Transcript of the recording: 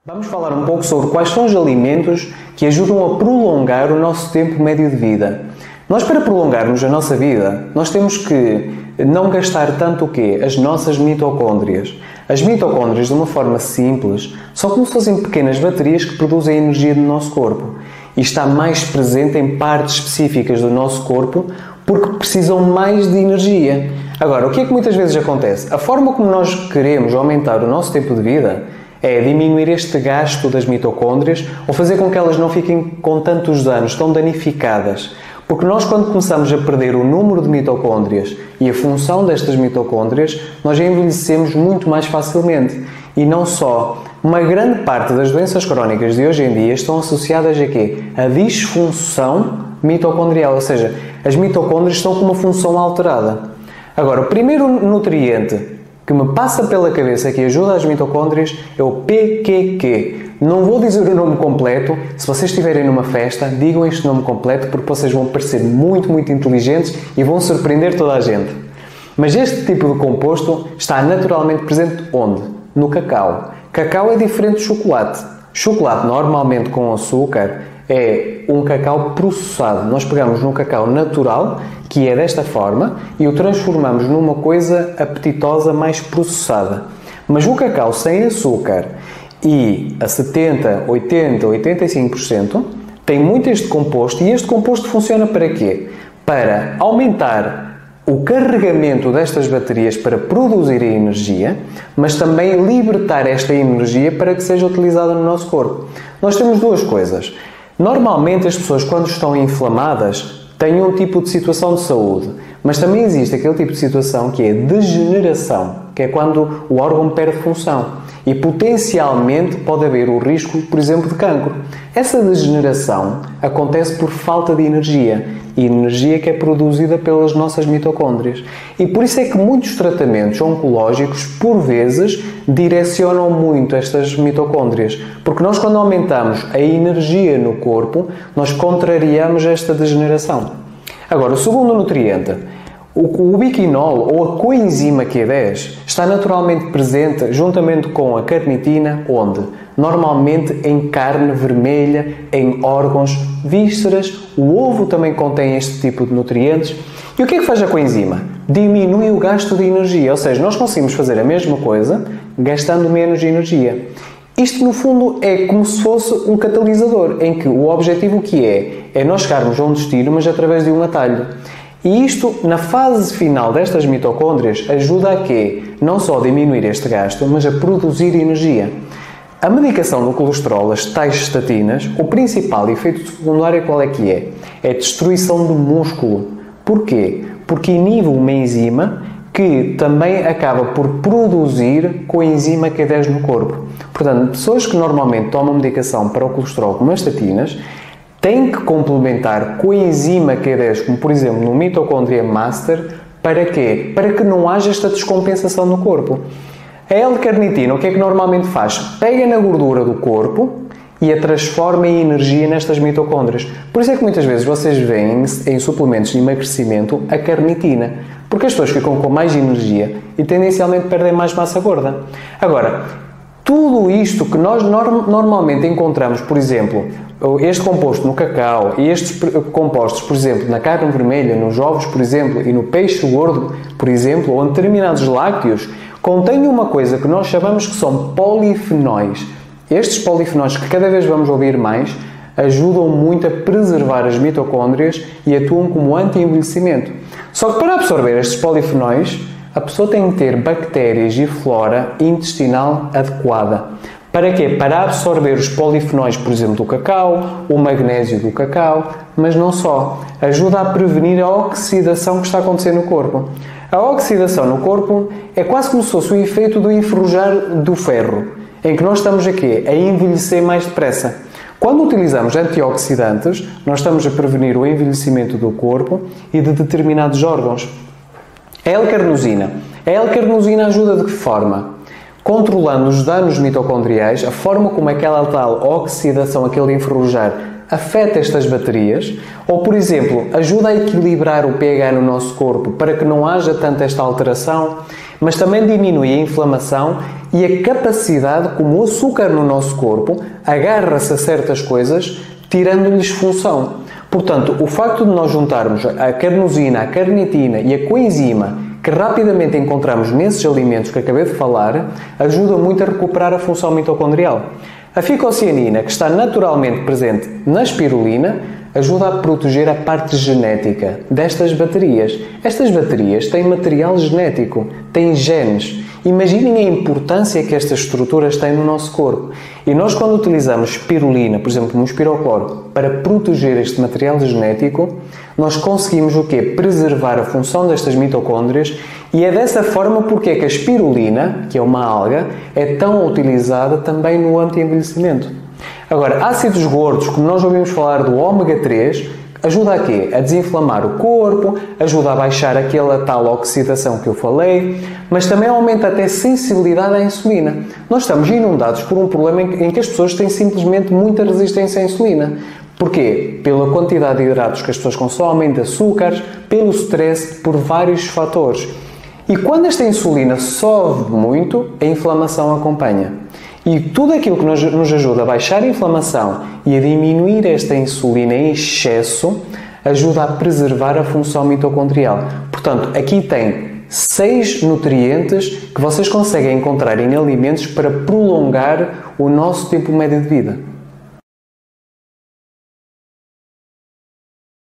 Vamos falar um pouco sobre quais são os alimentos que ajudam a prolongar o nosso tempo médio de vida. Nós, para prolongarmos a nossa vida, nós temos que não gastar tanto o quê? As nossas mitocôndrias. As mitocôndrias, de uma forma simples, são como se fossem pequenas baterias que produzem energia no nosso corpo. E está mais presente em partes específicas do nosso corpo porque precisam mais de energia. Agora, o que é que muitas vezes acontece? A forma como nós queremos aumentar o nosso tempo de vida é diminuir este gasto das mitocôndrias ou fazer com que elas não fiquem com tantos danos, tão danificadas. Porque nós, quando começamos a perder o número de mitocôndrias e a função destas mitocôndrias, nós envelhecemos muito mais facilmente. E não só. Uma grande parte das doenças crónicas de hoje em dia estão associadas a quê? A disfunção mitocondrial, ou seja, as mitocôndrias estão com uma função alterada. Agora, o primeiro nutriente que me passa pela cabeça que ajuda as mitocôndrias é o PQQ. Não vou dizer o nome completo. Se vocês estiverem numa festa, digam este nome completo porque vocês vão parecer muito inteligentes e vão surpreender toda a gente. Mas este tipo de composto está naturalmente presente onde? No cacau. Cacau é diferente de chocolate. Chocolate normalmente com açúcar é um cacau processado. Nós pegamos um cacau natural, que é desta forma, e o transformamos numa coisa apetitosa mais processada. Mas o cacau sem açúcar e a 70, 80, 85% tem muito este composto, e este composto funciona para quê? Para aumentar o carregamento destas baterias para produzir a energia, mas também libertar esta energia para que seja utilizada no nosso corpo. Nós temos duas coisas. Normalmente as pessoas, quando estão inflamadas, têm um tipo de situação de saúde, mas também existe aquele tipo de situação que é degeneração, que é quando o órgão perde função e potencialmente pode haver o risco, por exemplo, de cancro. Essa degeneração acontece por falta de energia, e energia que é produzida pelas nossas mitocôndrias. E por isso é que muitos tratamentos oncológicos, por vezes, direcionam muito estas mitocôndrias. Porque nós, quando aumentamos a energia no corpo, nós contrariamos esta degeneração. Agora, o segundo nutriente, o biquinol ou a coenzima Q10 está naturalmente presente juntamente com a carnitina, onde? Normalmente em carne vermelha, em órgãos, vísceras, o ovo também contém este tipo de nutrientes. E o que é que faz a coenzima? Diminui o gasto de energia, ou seja, nós conseguimos fazer a mesma coisa gastando menos energia. Isto, no fundo, é como se fosse um catalisador, em que o objetivo que é nós chegarmos a um destino, mas através de um atalho. E isto, na fase final destas mitocôndrias, ajuda a quê? Não só a diminuir este gasto, mas a produzir energia. A medicação do colesterol, as tais estatinas, o principal efeito secundário qual é que é? É a destruição do músculo. Porquê? Porque inibe uma enzima que também acaba por produzir coenzima Q10 no corpo. Portanto, pessoas que normalmente tomam medicação para o colesterol como as estatinas, têm que complementar coenzima Q10, como por exemplo no Mitochondria Master, para quê? Para que não haja esta descompensação no corpo. A L-carnitina, o que é que normalmente faz? Pega na gordura do corpo e a transforma em energia nestas mitocôndrias. Por isso é que muitas vezes vocês veem em suplementos de emagrecimento a carnitina, porque as pessoas ficam com mais energia e tendencialmente perdem mais massa gorda. Agora, tudo isto que nós normalmente encontramos, por exemplo, este composto no cacau e estes compostos, por exemplo, na carne vermelha, nos ovos, por exemplo, e no peixe gordo, por exemplo, ou em determinados lácteos, contêm uma coisa que nós chamamos que são polifenóis. Estes polifenóis, que cada vez vamos ouvir mais, ajudam muito a preservar as mitocôndrias e atuam como anti-envelhecimento. Só que para absorver estes polifenóis, a pessoa tem que ter bactérias e flora intestinal adequada. Para quê? Para absorver os polifenóis, por exemplo, do cacau, o magnésio do cacau, mas não só. Ajuda a prevenir a oxidação que está acontecendo no corpo. A oxidação no corpo é quase como se fosse o efeito do enferrujar do ferro, em que nós estamos aqui a envelhecer mais depressa. Quando utilizamos antioxidantes, nós estamos a prevenir o envelhecimento do corpo e de determinados órgãos. A L-carnosina. A L-carnosina ajuda de que forma? Controlando os danos mitocondriais, a forma como aquela tal oxidação, aquele enferrujar, afeta estas baterias, ou, por exemplo, ajuda a equilibrar o pH no nosso corpo para que não haja tanta esta alteração, mas também diminui a inflamação e a capacidade como o açúcar no nosso corpo agarra-se a certas coisas, tirando-lhes função. Portanto, o facto de nós juntarmos a carnosina, a carnitina e a coenzima, que rapidamente encontramos nesses alimentos que acabei de falar, ajuda muito a recuperar a função mitocondrial. A ficocianina, que está naturalmente presente na espirulina, ajuda a proteger a parte genética destas baterias. Estas baterias têm material genético, têm genes. Imaginem a importância que estas estruturas têm no nosso corpo. E nós, quando utilizamos espirulina, por exemplo, no espirocloro, para proteger este material genético, nós conseguimos o quê? Preservar a função destas mitocôndrias, e é dessa forma porque é que a espirulina, que é uma alga, é tão utilizada também no anti-envelhecimento. Agora, ácidos gordos, como nós ouvimos falar do ômega 3, ajuda a quê? A desinflamar o corpo, ajuda a baixar aquela tal oxidação que eu falei, mas também aumenta até a sensibilidade à insulina. Nós estamos inundados por um problema em que as pessoas têm simplesmente muita resistência à insulina. Porquê? Pela quantidade de hidratos que as pessoas consomem, de açúcares, pelo stress, por vários fatores. E quando esta insulina sobe muito, a inflamação acompanha. E tudo aquilo que nos ajuda a baixar a inflamação e a diminuir esta insulina em excesso, ajuda a preservar a função mitocondrial. Portanto, aqui tem 6 nutrientes que vocês conseguem encontrar em alimentos para prolongar o nosso tempo médio de vida.